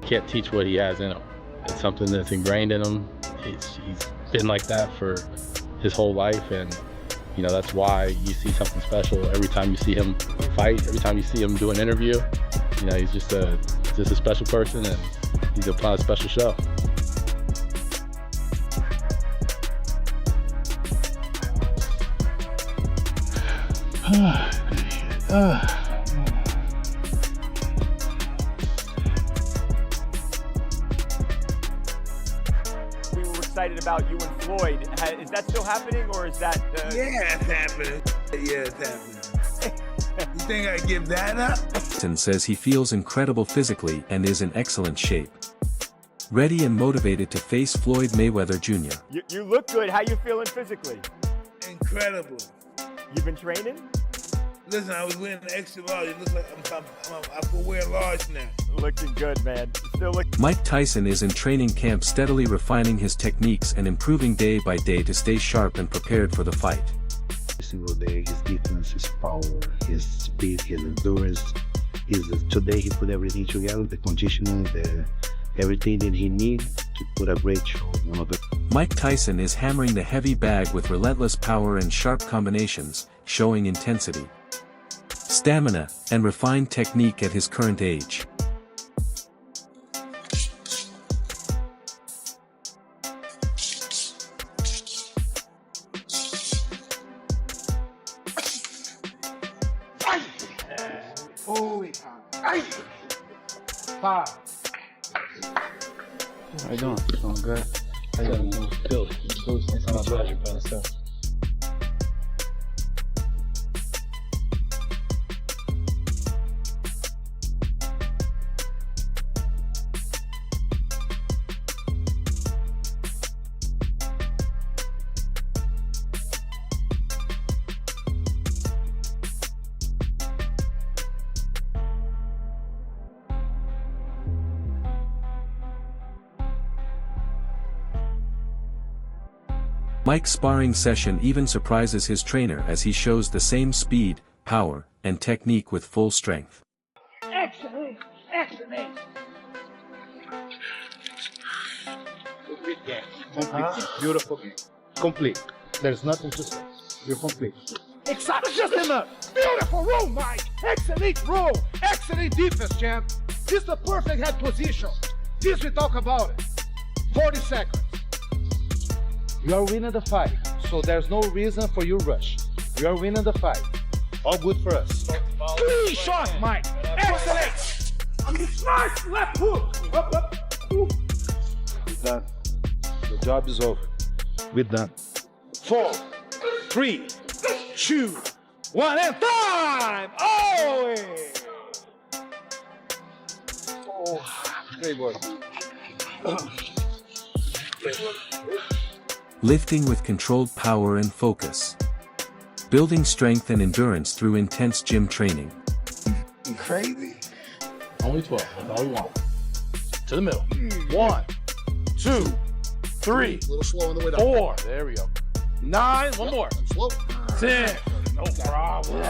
Can't teach what he has in him. It's something that's ingrained in him. He's been like that for his whole life, and you know, that's why you see something special every time you see him fight, every time you see him do an interview. You know, he's just a special person, and he's a part of a special show. We were excited about you and Floyd. Is that still happening, or is that? Yeah, it's happening. Yeah, it's happening. You think I give that up? Tyson says he feels incredible physically and is in excellent shape. Ready and motivated to face Floyd Mayweather Jr. You look good. How you feeling physically? Incredible. You've been training? Listen, I was wearing extra large. It looks like I could wear large now. Looking good, man. Still looking. Mike Tyson is in training camp, steadily refining his techniques and improving day by day to stay sharp and prepared for the fight. Every single day, his defense, his power, his speed, his endurance. Today he put everything together, the conditioning, everything that he needs to put a great show on. Mike Tyson is hammering the heavy bag with relentless power and sharp combinations, showing intensity, stamina, and refined technique at his current age. Holy cow. Five. How you doing? Doing good. How you doing? Phil. It's my pleasure, brother. Mike's sparring session even surprises his trainer as he shows the same speed, power, and technique with full strength. Excellent. Excellent. Complete game. Complete. Beautiful game. Complete. There's nothing to say. You're complete. Excited just enough. Beautiful roll, Mike. Excellent roll. Excellent defense, champ. This is the perfect head position. This we talk about it. 40 seconds. You are winning the fight, so there's no reason for you rush. You are winning the fight. All good for us. 3 shots, Mike. Excellent. Nice left hook. Up, up. Ooh. We're done. The job is over. We're done. 4, 3, 2, 1, and time! Oh! Great work. Lifting with controlled power and focus. Building strength and endurance through intense gym training. Crazy. Only 12. That's all we want. To the middle. 1, 2, 3, A little slow on the way down. 4, There we go. 9, one more. Slow. 10. No problem.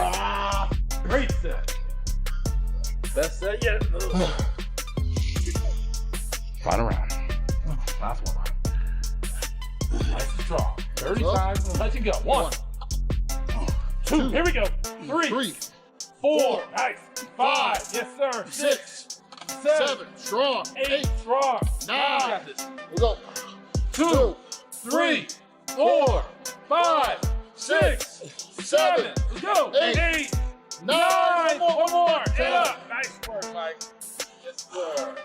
Great set. Best set yet. Final round. Last one. Nice and strong. 30 times. Let you go. 1, 2. Here we go. 3, 4. Nice. 5. Yes, sir. 6, 7. Strong. 8. Strong. 9. Got this. We go. 2, 3, 4, 5, 6, 7. Let's go. 8, 9. One more. Get up. Nice work, Mike. Yes, sir.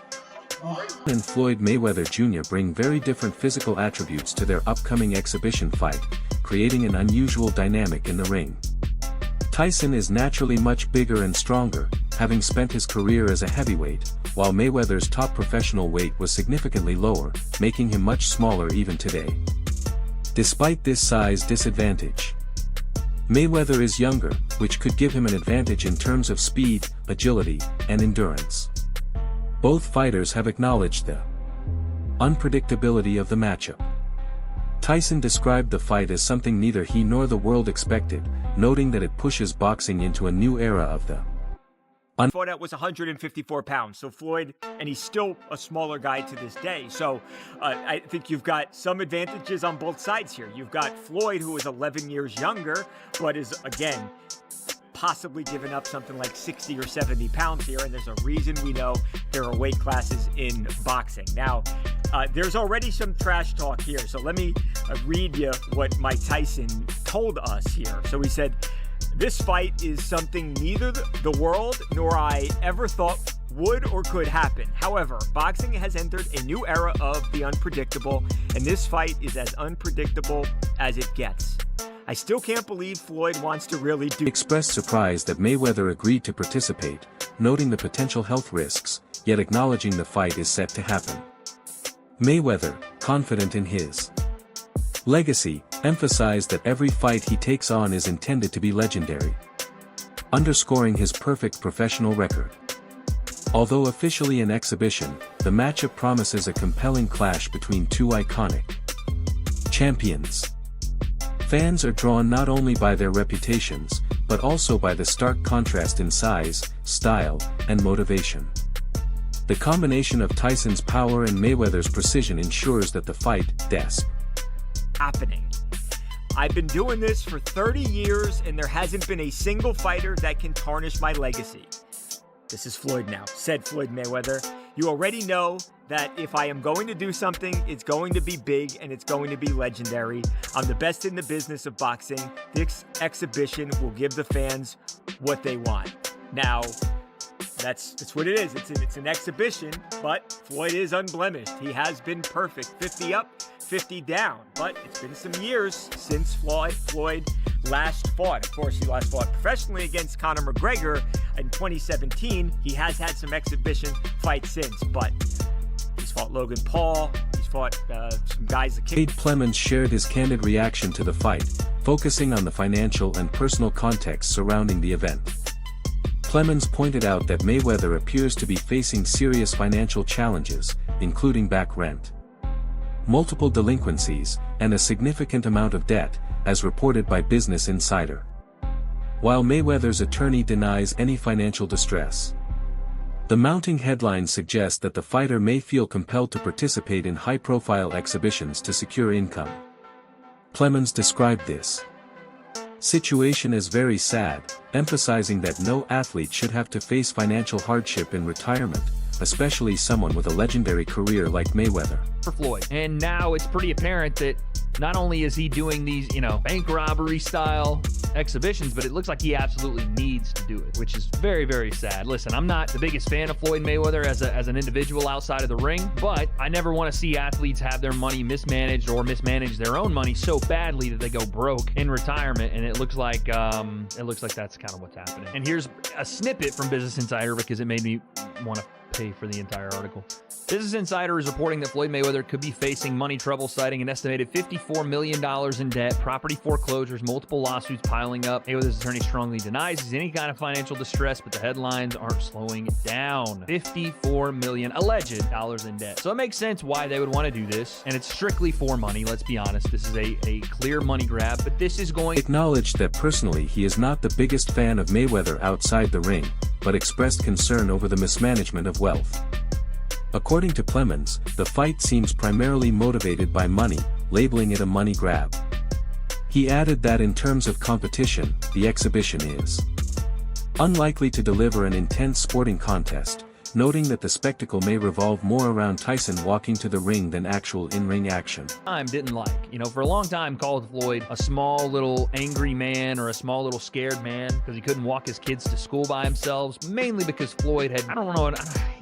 And Floyd Mayweather Jr. bring very different physical attributes to their upcoming exhibition fight, creating an unusual dynamic in the ring. Tyson is naturally much bigger and stronger, having spent his career as a heavyweight, while Mayweather's top professional weight was significantly lower, making him much smaller even today. Despite this size disadvantage, Mayweather is younger, which could give him an advantage in terms of speed, agility, and endurance. Both fighters have acknowledged the unpredictability of the matchup. Tyson described the fight as something neither he nor the world expected, noting that it pushes boxing into a new era of the fought at was 154 pounds. So Floyd, and he's still a smaller guy to this day. So I think you've got some advantages on both sides here. You've got Floyd, who is 11 years younger, but is, again, possibly given up something like 60 or 70 pounds here. And there's a reason we know there are weight classes in boxing. Now, there's already some trash talk here. So let me read you what Mike Tyson told us here. So he said, "This fight is something neither the world nor I ever thought would or could happen. However, boxing has entered a new era of the unpredictable, and this fight is as unpredictable as it gets. I still can't believe Floyd wants to really do." Expressed surprise that Mayweather agreed to participate, noting the potential health risks, yet acknowledging the fight is set to happen. Mayweather, confident in his legacy, emphasized that every fight he takes on is intended to be legendary, underscoring his perfect professional record. Although officially an exhibition, the matchup promises a compelling clash between two iconic champions. Fans are drawn not only by their reputations, but also by the stark contrast in size, style, and motivation. The combination of Tyson's power and Mayweather's precision ensures that the fight happening. I've been doing this for 30 years and there hasn't been a single fighter that can tarnish my legacy. This is Floyd now, said Floyd Mayweather. You already know that if I am going to do something, it's going to be big and it's going to be legendary. I'm the best in the business of boxing. This exhibition will give the fans what they want. Now, that's what it is. It's an exhibition, but Floyd is unblemished. He has been perfect. 50 up, 50 down. But it's been some years since Floyd last fought. Of course, he last fought professionally against Conor McGregor in 2017. He has had some exhibition fights since, but he's fought Logan Paul. He's fought some guys that Wade Plemons shared his candid reaction to the fight, focusing on the financial and personal context surrounding the event. Plemons pointed out that Mayweather appears to be facing serious financial challenges, including back rent, multiple delinquencies, and a significant amount of debt, as reported by Business Insider. While Mayweather's attorney denies any financial distress, the mounting headlines suggest that the fighter may feel compelled to participate in high-profile exhibitions to secure income. Plemons described this situation as very sad, emphasizing that no athlete should have to face financial hardship in retirement, especially someone with a legendary career like Mayweather. For Floyd. And now it's pretty apparent that not only is he doing these, bank robbery style exhibitions, but it looks like he absolutely needs to do it, which is very, very sad. Listen, I'm not the biggest fan of Floyd Mayweather as an individual outside of the ring, but I never want to see athletes have their money mismanaged or mismanage their own money so badly that they go broke in retirement. And it looks like that's kind of what's happening. And here's a snippet from Business Insider because it made me want to pay for the entire article. Business Insider is reporting that Floyd Mayweather could be facing money trouble, citing an estimated $54 million in debt, property foreclosures, multiple lawsuits piling up. Mayweather's attorney strongly denies he's in any kind of financial distress, but the headlines aren't slowing down. $54 million alleged dollars in debt. So it makes sense why they would want to do this, and it's strictly for money, let's be honest. This is a clear money grab, but this is going... Acknowledged that personally he is not the biggest fan of Mayweather outside the ring, but expressed concern over the mismanagement of wealth. According to Plemons, the fight seems primarily motivated by money, labeling it a money grab. He added that in terms of competition, the exhibition is unlikely to deliver an intense sporting contest, noting that the spectacle may revolve more around Tyson walking to the ring than actual in-ring action. Didn't like. For a long time called Floyd a small little angry man or a small little scared man because he couldn't walk his kids to school by himself, mainly because Floyd had,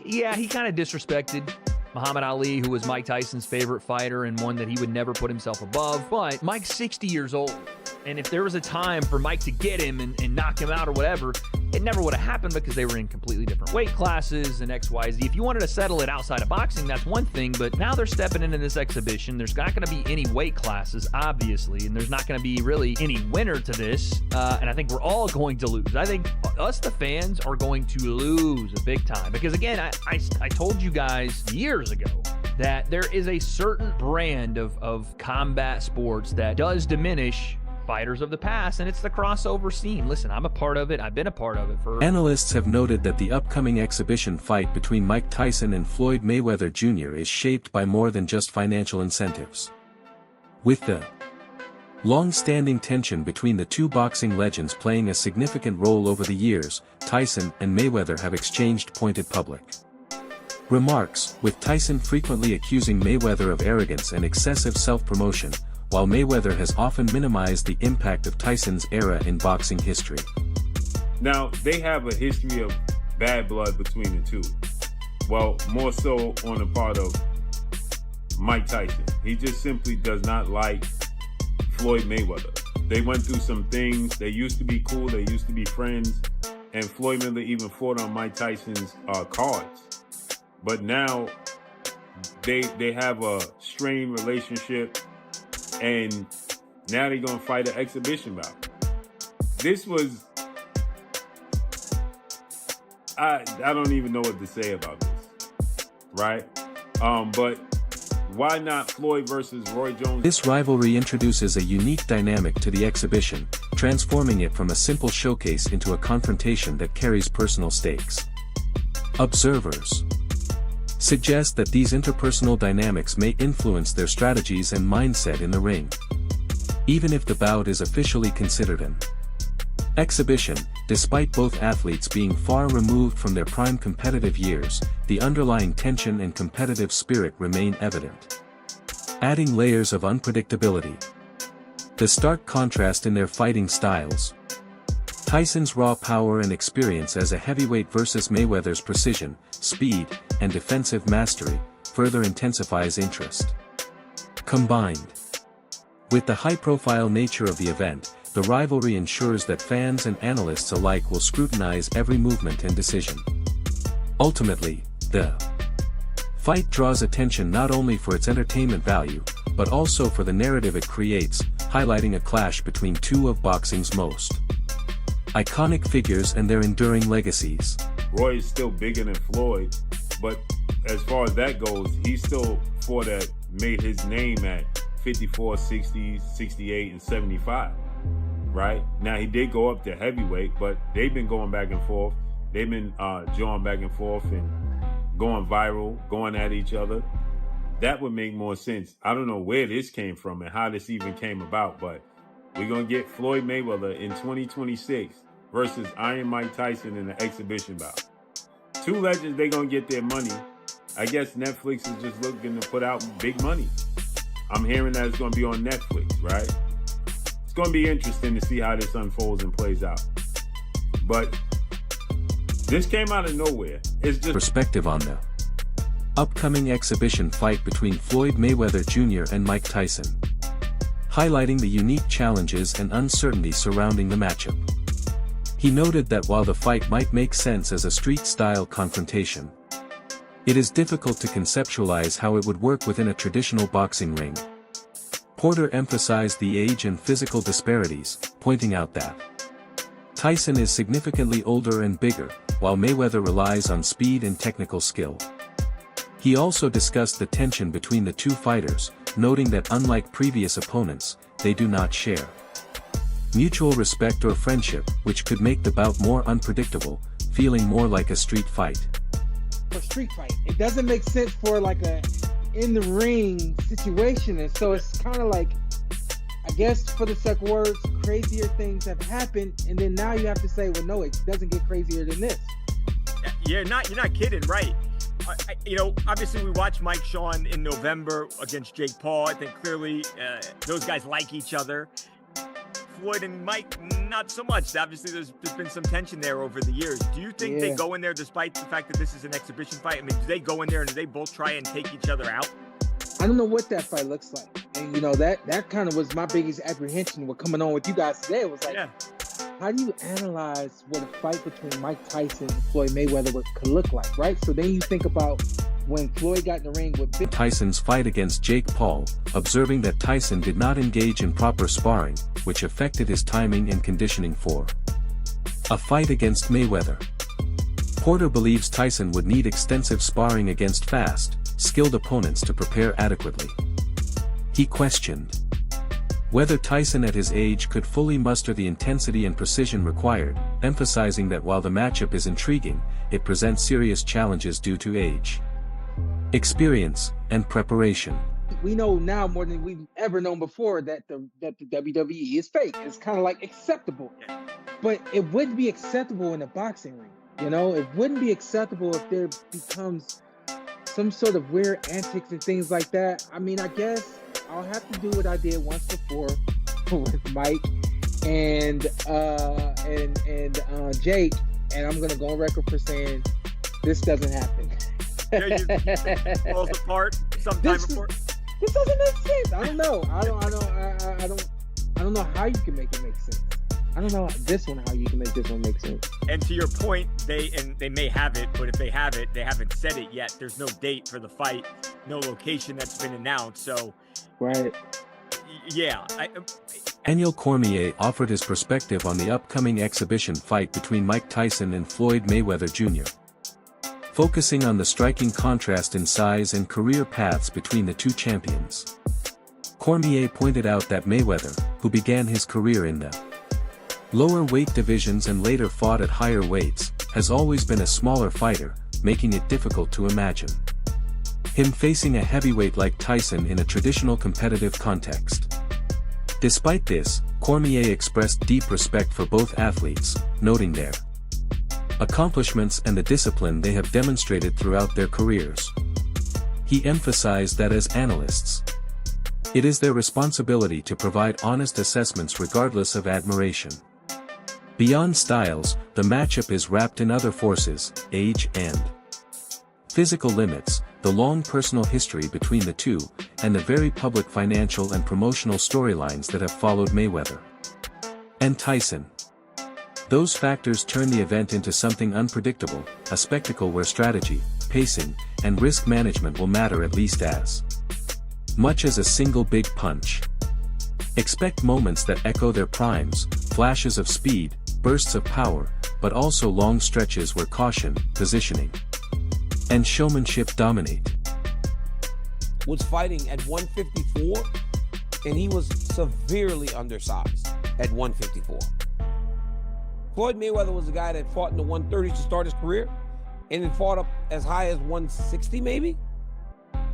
he kind of disrespected Muhammad Ali, who was Mike Tyson's favorite fighter and one that he would never put himself above. But Mike's 60 years old, and if there was a time for Mike to get him and knock him out or whatever, it never would have happened because they were in completely different weight classes and XYZ. If you wanted to settle it outside of boxing, that's one thing, but now they're stepping into this exhibition. There's not going to be any weight classes, obviously, and there's not going to be really any winner to this, and I think we're all going to lose. I think us, the fans, are going to lose big time because, again, I told you guys years ago that there is a certain brand of combat sports that does diminish fighters of the past, and it's the crossover scene. Listen, I'm a part of it. I've been a part of it for... Analysts have noted that the upcoming exhibition fight between Mike Tyson and Floyd Mayweather Jr. is shaped by more than just financial incentives. With the long-standing tension between the two boxing legends playing a significant role over the years, Tyson and Mayweather have exchanged pointed public remarks, with Tyson frequently accusing Mayweather of arrogance and excessive self-promotion, while Mayweather has often minimized the impact of Tyson's era in boxing history. Now, they have a history of bad blood between the two. Well, more so on the part of Mike Tyson. He just simply does not like Floyd Mayweather. They went through some things. They used to be cool. They used to be friends. And Floyd Mayweather even fought on Mike Tyson's cards. But now they have a strained relationship, and now they're going to fight an exhibition bout. This was... I don't even know what to say about this, right? But why not Floyd versus Roy Jones? This rivalry introduces a unique dynamic to the exhibition, transforming it from a simple showcase into a confrontation that carries personal stakes. Observers suggest that these interpersonal dynamics may influence their strategies and mindset in the ring. Even if the bout is officially considered an exhibition, despite both athletes being far removed from their prime competitive years, the underlying tension and competitive spirit remain evident, adding layers of unpredictability. The stark contrast in their fighting styles. Tyson's raw power and experience as a heavyweight versus Mayweather's precision, speed, and defensive mastery, further intensifies interest. Combined with the high-profile nature of the event, the rivalry ensures that fans and analysts alike will scrutinize every movement and decision. Ultimately, the fight draws attention not only for its entertainment value, but also for the narrative it creates, highlighting a clash between two of boxing's most iconic figures and their enduring legacies. Roy is still bigger than Floyd, but as far as that goes, he still fought that made his name at 54, 60, 68, and 75. Right? Now, he did go up to heavyweight, but they've been going back and forth. They've been jawing back and forth and going viral, going at each other. That would make more sense. I don't know where this came from and how this even came about, but we're going to get Floyd Mayweather in 2026 versus Iron Mike Tyson in an exhibition bout. Two legends, they're going to get their money. I guess Netflix is just looking to put out big money. I'm hearing that it's going to be on Netflix, right? It's going to be interesting to see how this unfolds and plays out. But this came out of nowhere. It's just perspective on the upcoming exhibition fight between Floyd Mayweather Jr. and Mike Tyson, highlighting the unique challenges and uncertainty surrounding the matchup. He noted that while the fight might make sense as a street-style confrontation, it is difficult to conceptualize how it would work within a traditional boxing ring. Porter emphasized the age and physical disparities, pointing out that Tyson is significantly older and bigger, while Mayweather relies on speed and technical skill. He also discussed the tension between the two fighters, noting that unlike previous opponents, they do not share mutual respect or friendship, which could make the bout more unpredictable, feeling more like a street fight. For street fight, it doesn't make sense for like a in the ring situation, and so it's kind of like, I guess for the sake of words, crazier things have happened, and then now you have to say, well, no, it doesn't get crazier than this. You're not kidding, right? Obviously we watched Mike Shawn in November against Jake Paul. I think clearly those guys like each other. Floyd and Mike, not so much. Obviously, there's been some tension there over the years. Do you think they go in there, despite the fact that this is an exhibition fight? I mean, do they go in there and do they both try and take each other out? I don't know what that fight looks like. And, that kind of was my biggest apprehension with coming on with you guys today. It was like, how do you analyze what a fight between Mike Tyson and Floyd Mayweather could look like, right? So then you think about when Floyd got in the ring with Tyson's fight against Jake Paul, observing that Tyson did not engage in proper sparring, which affected his timing and conditioning for a fight against Mayweather. Porter believes Tyson would need extensive sparring against fast, skilled opponents to prepare adequately. He questioned Whether Tyson at his age could fully muster the intensity and precision required, emphasizing that while the matchup is intriguing, it presents serious challenges due to age, experience, and preparation. We know now more than we've ever known before that the WWE is fake. It's kind of like acceptable, but it wouldn't be acceptable in a boxing ring. You know, it wouldn't be acceptable if there becomes some sort of weird antics and things like that. I mean, I guess I'll have to do what I did once before with Mike and Jake, and I'm gonna go on record for saying this doesn't happen. It falls apart sometime before. This doesn't make sense. I don't know. I don't know how you can make it make sense. I don't know how you can make this one make sense. And to your point, they may have it, but if they have it, they haven't said it yet. There's no date for the fight, no location that's been announced. So, right. Yeah. Daniel Cormier offered his perspective on the upcoming exhibition fight between Mike Tyson and Floyd Mayweather Jr., focusing on the striking contrast in size and career paths between the two champions. Cormier pointed out that Mayweather, who began his career in the lower weight divisions and later fought at higher weights, has always been a smaller fighter, making it difficult to imagine him facing a heavyweight like Tyson in a traditional competitive context. Despite this, Cormier expressed deep respect for both athletes, noting their accomplishments and the discipline they have demonstrated throughout their careers. He emphasized that as analysts, it is their responsibility to provide honest assessments regardless of admiration. Beyond styles, the matchup is wrapped in other forces, age and physical limits, the long personal history between the two, and the very public financial and promotional storylines that have followed Mayweather and Tyson. Those factors turn the event into something unpredictable, a spectacle where strategy, pacing, and risk management will matter at least as much as a single big punch. Expect moments that echo their primes, flashes of speed, bursts of power, but also long stretches where caution, positioning, and showmanship dominate. Was fighting at 154, and he was severely undersized at 154. Floyd Mayweather was a guy that fought in the 130s to start his career, and then fought up as high as 160 maybe.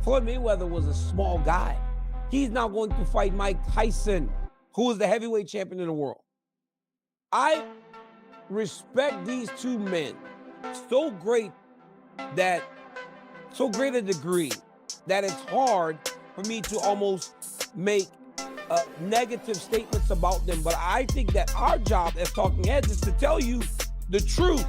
Floyd Mayweather was a small guy. He's now going to fight Mike Tyson, who is the heavyweight champion in the world. I respect these two men so great a degree that it's hard for me to almost make negative statements about them. But I think that our job as talking heads is to tell you the truth,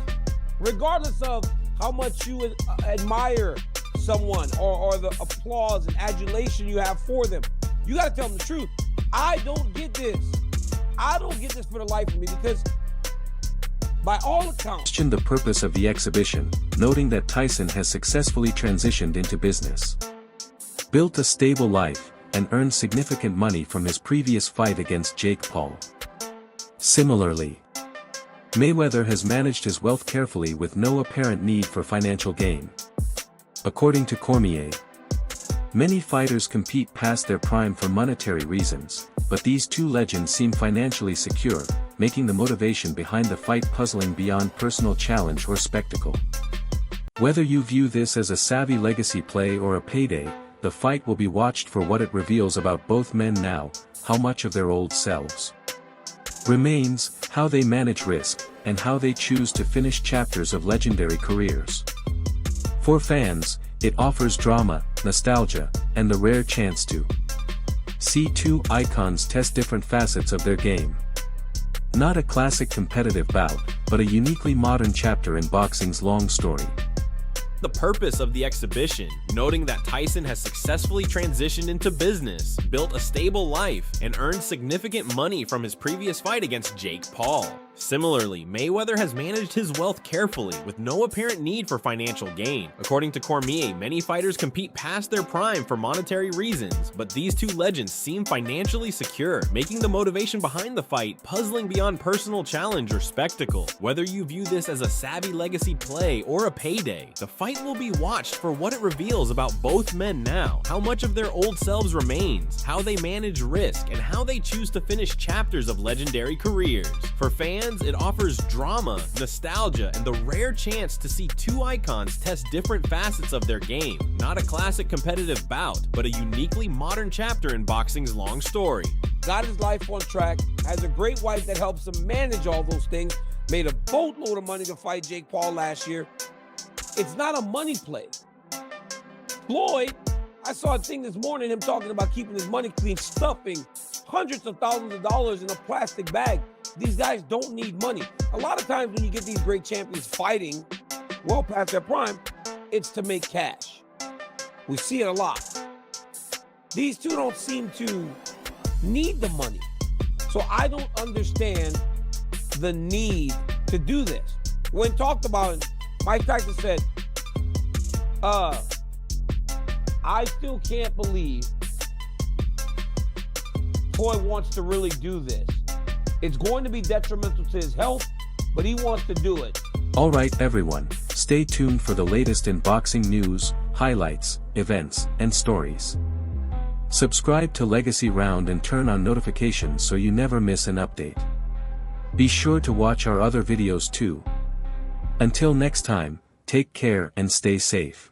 regardless of how much you admire someone or the applause and adulation you have for them. You got to tell them the truth. I don't get this. I don't get this for the life of me, because by all accounts, questioned the purpose of the exhibition, noting that Tyson has successfully transitioned into business, built a stable life, and earned significant money from his previous fight against Jake Paul. Similarly, Mayweather has managed his wealth carefully with no apparent need for financial gain. According to Cormier, many fighters compete past their prime for monetary reasons, but these two legends seem financially secure, making the motivation behind the fight puzzling beyond personal challenge or spectacle. Whether you view this as a savvy legacy play or a payday, the fight will be watched for what it reveals about both men now, how much of their old selves remains, how they manage risk, and how they choose to finish chapters of legendary careers. For fans, it offers drama, nostalgia, and the rare chance to see two icons test different facets of their game. Not a classic competitive bout, but a uniquely modern chapter in boxing's long story. The purpose of the exhibition, noting that Tyson has successfully transitioned into business, built a stable life, and earned significant money from his previous fight against Jake Paul. Similarly, Mayweather has managed his wealth carefully with no apparent need for financial gain. According to Cormier, many fighters compete past their prime for monetary reasons, but these two legends seem financially secure, making the motivation behind the fight puzzling beyond personal challenge or spectacle. Whether you view this as a savvy legacy play or a payday, the fight will be watched for what it reveals about both men now, how much of their old selves remains, how they manage risk, and how they choose to finish chapters of legendary careers. For fans, it offers drama, nostalgia, and the rare chance to see two icons test different facets of their game. Not a classic competitive bout, but a uniquely modern chapter in boxing's long story. Got his life on track, has a great wife that helps him manage all those things, made a boatload of money to fight Jake Paul last year. It's not a money play. Floyd, I saw a thing this morning, him talking about keeping his money clean, stuffing hundreds of thousands of dollars in a plastic bag. These guys don't need money. A lot of times when you get these great champions fighting well past their prime, it's to make cash. We see it a lot. These two don't seem to need the money. So I don't understand the need to do this. When talked about it, Mike Tyson said, I still can't believe Floyd wants to really do this. It's going to be detrimental to his health, but he wants to do it. Alright everyone, stay tuned for the latest in boxing news, highlights, events, and stories. Subscribe to Legacy Round and turn on notifications so you never miss an update. Be sure to watch our other videos too. Until next time, take care and stay safe.